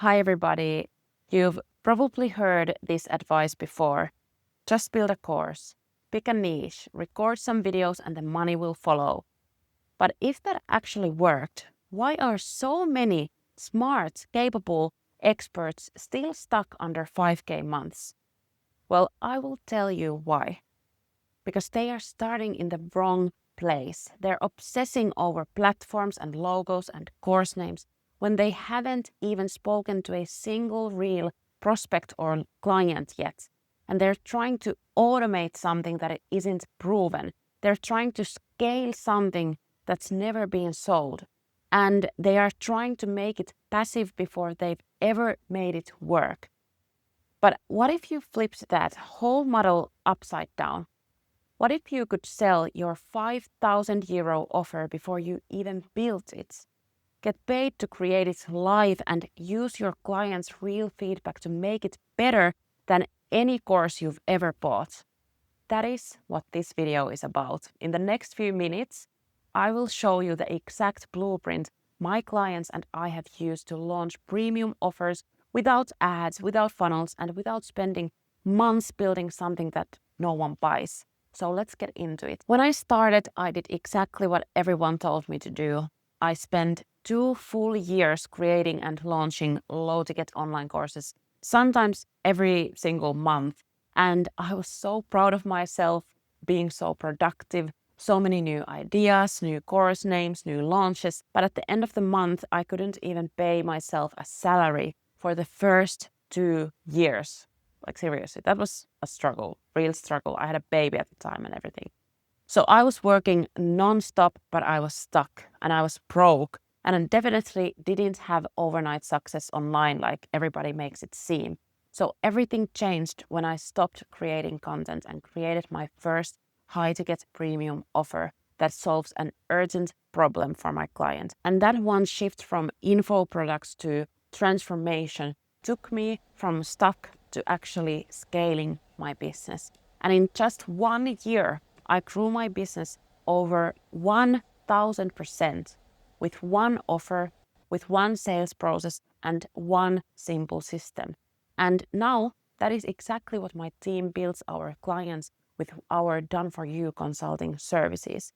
Hi, everybody. You've probably heard this advice before. Just build a course, pick a niche, record some videos, and the money will follow. But if that actually worked, why are so many smart, capable experts still stuck under 5K months? Well, I will tell you why. Because they are starting in the wrong place. They're obsessing over platforms and logos and course names when they haven't even spoken to a single real prospect or client yet. And they're trying to automate something that isn't proven. They're trying to scale something that's never been sold. And they are trying to make it passive before they've ever made it work. But what if you flipped that whole model upside down? What if you could sell your €5,000 offer before you even built it? Get paid to create it live and use your clients' real feedback to make it better than any course you've ever bought. That is what this video is about. In the next few minutes, I will show you the exact blueprint my clients and I have used to launch premium offers without ads, without funnels, and without spending months building something that no one buys. So let's get into it. When I started, I did exactly what everyone told me to do. I spent 2 full years creating and launching low-ticket online courses, sometimes every single month. And I was so proud of myself being so productive, so many new ideas, new course names, new launches. But at the end of the month, I couldn't even pay myself a salary for the first 2 years. Like seriously, that was a struggle, real struggle. I had a baby at the time and everything. So I was working non-stop, but I was stuck and I was broke. And I definitely didn't have overnight success online like everybody makes it seem. So everything changed when I stopped creating content and created my first high-ticket premium offer that solves an urgent problem for my client. And that one shift from info products to transformation took me from stuck to actually scaling my business. And in just 1 year, I grew my business over 1000% with one offer, with one sales process, and one simple system. And now that is exactly what my team builds our clients with our done for you consulting services.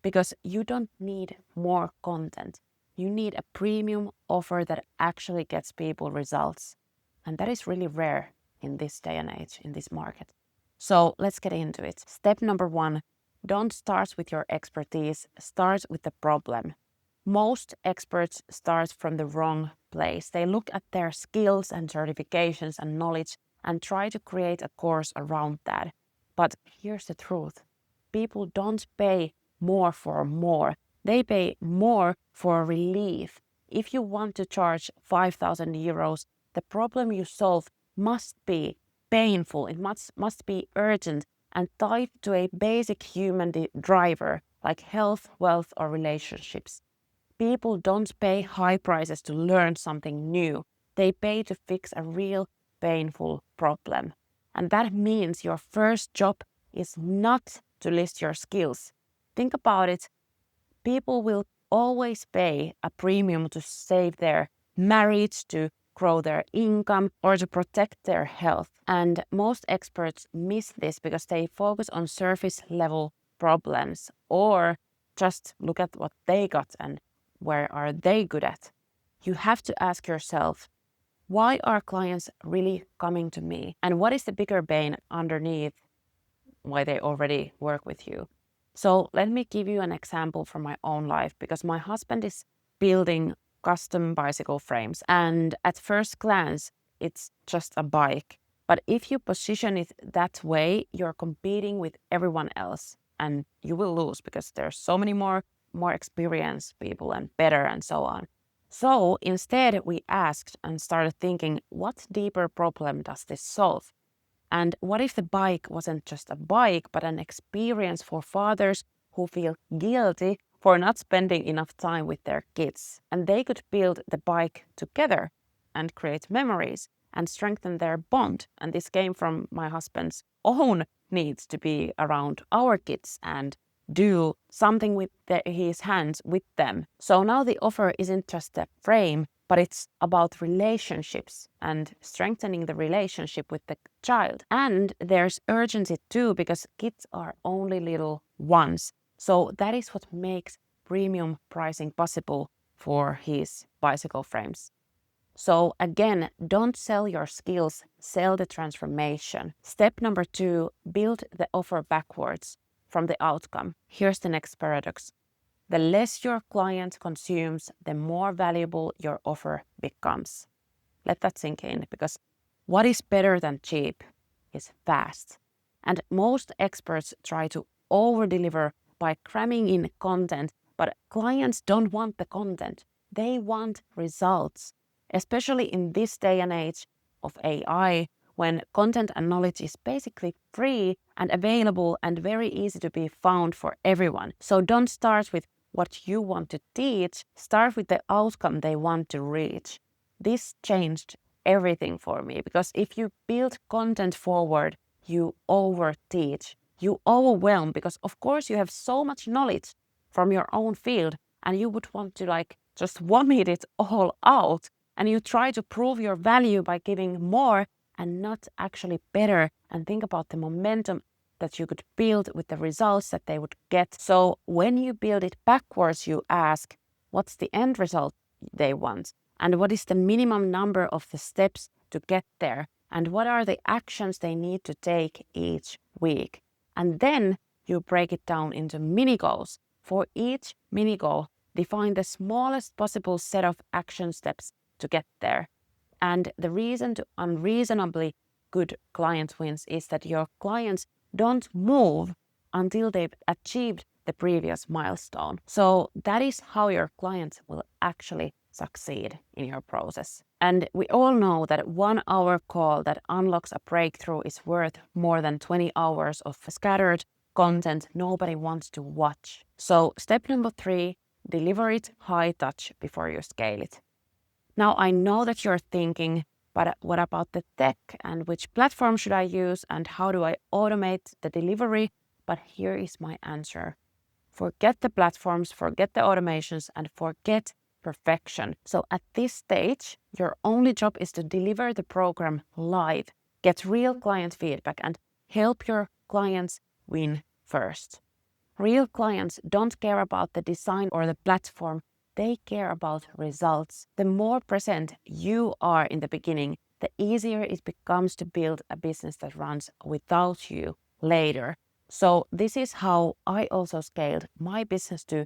Because you don't need more content. You need a premium offer that actually gets people results. And that is really rare in this day and age, in this market. So let's get into it. Step number 1, don't start with your expertise, start with the problem. Most experts start from the wrong place. They look at their skills and certifications and knowledge and try to create a course around that. But here's the truth. People don't pay more for more. They pay more for relief. If you want to charge €5,000, the problem you solve must be painful. It must be urgent and tied to a basic human driver like health, wealth, or relationships. People don't pay high prices to learn something new. They pay to fix a real painful problem. And that means your first job is not to list your skills. Think about it. People will always pay a premium to save their marriage, to grow their income, or to protect their health. And most experts miss this because they focus on surface level problems or just look at what they got and where are they good at. You have to ask yourself, why are clients really coming to me? And what is the bigger pain underneath why they already work with you? So let me give you an example from my own life, because my husband is building custom bicycle frames. And at first glance, it's just a bike. But if you position it that way, you're competing with everyone else and you will lose because there's so many more experienced people and better and so on. So instead, we asked and started thinking, what deeper problem does this solve? And what if the bike wasn't just a bike, but an experience for fathers who feel guilty for not spending enough time with their kids? And they could build the bike together and create memories and strengthen their bond. And this came from my husband's own needs to be around our kids and do something with his hands with them. So now the offer isn't just a frame, but it's about relationships and strengthening the relationship with the child. And there's urgency too, because kids are only little ones. So that is what makes premium pricing possible for his bicycle frames. So again, don't sell your skills, sell the transformation. Step number 2, build the offer backwards from the outcome. Here's the next paradox. The less your client consumes, the more valuable your offer becomes. Let that sink in, because what is better than cheap is fast. And most experts try to over-deliver by cramming in content, but clients don't want the content. They want results, especially in this day and age of AI, when content and knowledge is basically free and available and very easy to be found for everyone. So don't start with what you want to teach, start with the outcome they want to reach. This changed everything for me, because if you build content forward, you overteach, you overwhelm, because of course you have so much knowledge from your own field and you would want to just vomit it all out, and you try to prove your value by giving more and not actually better, and think about the momentum that you could build with the results that they would get. So when you build it backwards, you ask, what's the end result they want? And what is the minimum number of the steps to get there? And what are the actions they need to take each week? And then you break it down into mini goals. For each mini goal, define the smallest possible set of action steps to get there. And the reason to unreasonably good client wins is that your clients don't move until they've achieved the previous milestone. So that is how your clients will actually succeed in your process. And we all know that 1 hour call that unlocks a breakthrough is worth more than 20 hours of scattered content nobody wants to watch. So step number 3, deliver it high touch before you scale it. Now I know that you're thinking, but what about the tech, and which platform should I use, and how do I automate the delivery? But here is my answer. Forget the platforms, forget the automations, and forget perfection. So at this stage, your only job is to deliver the program live, get real client feedback, and help your clients win first. Real clients don't care about the design or the platform. They care about results. The more present you are in the beginning, the easier it becomes to build a business that runs without you later. So this is how I also scaled my business to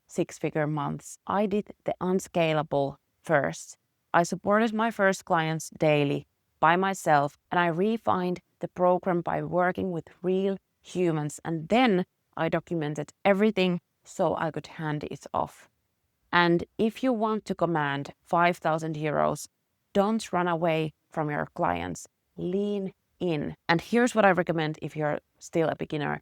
6-figure months. I did the unscalable first. I supported my first clients daily by myself, and I refined the program by working with real humans, and then I documented everything so I could hand it off. And if you want to command 5,000 euros, don't run away from your clients. Lean in. And here's what I recommend if you're still a beginner.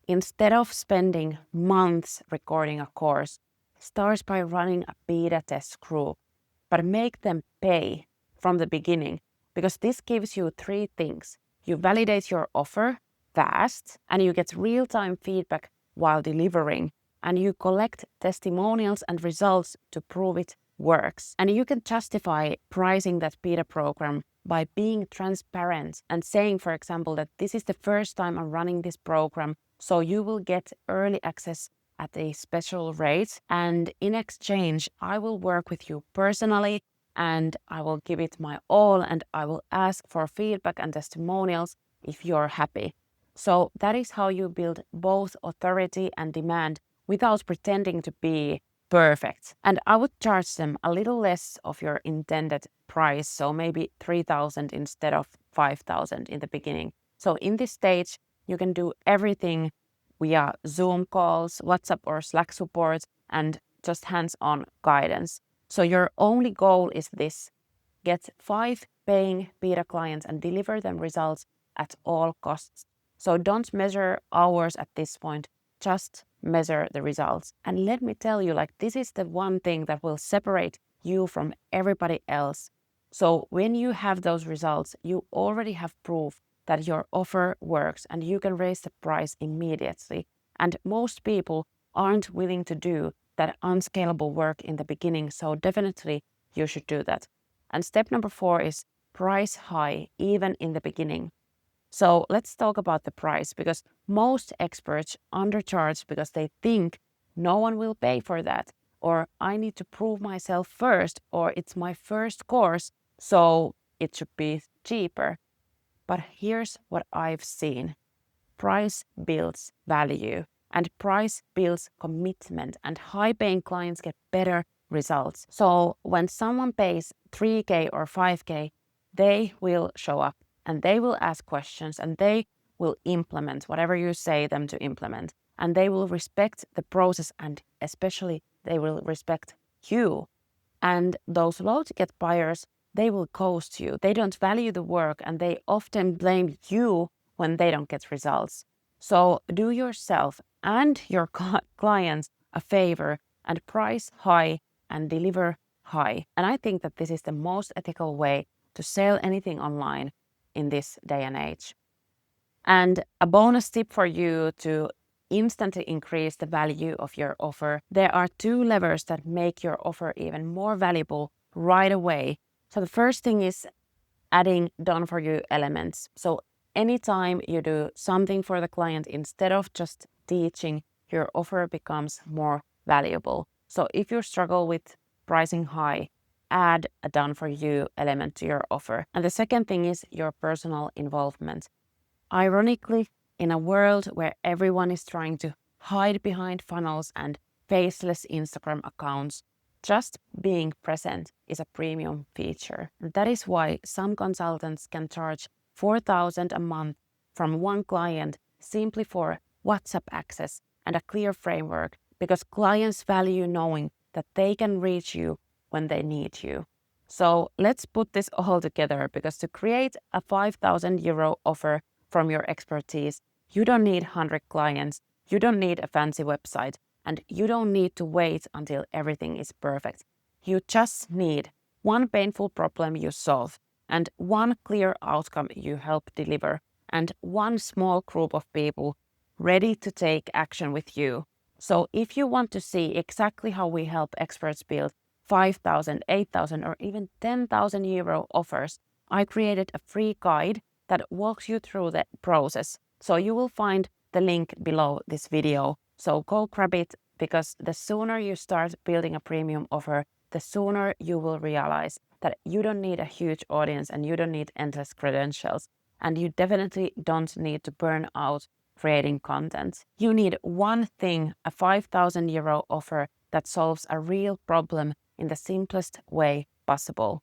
Instead of spending months recording a course, start by running a beta test group, but make them pay from the beginning, because this gives you 3 things. You validate your offer fast, and you get real-time feedback while delivering, and you collect testimonials and results to prove it works. And you can justify pricing that beta program by being transparent and saying, for example, that this is the first time I'm running this program, so you will get early access at a special rate, and in exchange, I will work with you personally, and I will give it my all, and I will ask for feedback and testimonials if you're happy. So that is how you build both authority and demand without pretending to be perfect. And I would charge them a little less of your intended price, so maybe 3,000 instead of 5,000 in the beginning. So in this stage, you can do everything via Zoom calls, WhatsApp or Slack support, and just hands-on guidance. So your only goal is this: get 5 paying beta clients and deliver them results at all costs. So don't measure hours at this point, just measure the results. And let me tell you, this is the one thing that will separate you from everybody else. So when you have those results, you already have proof that your offer works and you can raise the price immediately. And most people aren't willing to do that unscalable work in the beginning. So definitely you should do that. And step number 4 is price high, even in the beginning. So let's talk about the price, because most experts undercharge because they think no one will pay for that, or I need to prove myself first, or it's my first course, so it should be cheaper. But here's what I've seen. Price builds value, and price builds commitment, and high-paying clients get better results. So when someone pays 3K or 5K, they will show up and they will ask questions and they will implement whatever you say them to implement. And they will respect the process, and especially they will respect you. And those low-ticket buyers, they will ghost you. They don't value the work and they often blame you when they don't get results. So do yourself and your clients a favor and price high and deliver high. And I think that this is the most ethical way to sell anything online in this day and age. And a bonus tip for you to instantly increase the value of your offer: there are 2 levers that make your offer even more valuable right away. So the first thing is adding done for you elements. So anytime you do something for the client instead of just teaching, your offer becomes more valuable. So if you struggle with pricing high, add a done for you element to your offer. And the second thing is your personal involvement. Ironically, in a world where everyone is trying to hide behind funnels and faceless Instagram accounts, just being present is a premium feature. And that is why some consultants can charge $4,000 a month from one client simply for WhatsApp access and a clear framework, because clients value knowing that they can reach you when they need you. So let's put this all together, because to create a €5,000 offer from your expertise, you don't need 100 clients, you don't need a fancy website, and you don't need to wait until everything is perfect. You just need one painful problem you solve, and one clear outcome you help deliver, and one small group of people ready to take action with you. So if you want to see exactly how we help experts build 5,000, 8,000, or even €10,000 offers, I created a free guide that walks you through the process. So you will find the link below this video. So go grab it, because the sooner you start building a premium offer, the sooner you will realize that you don't need a huge audience and you don't need endless credentials. And you definitely don't need to burn out creating content. You need one thing: a €5,000 offer that solves a real problem in the simplest way possible.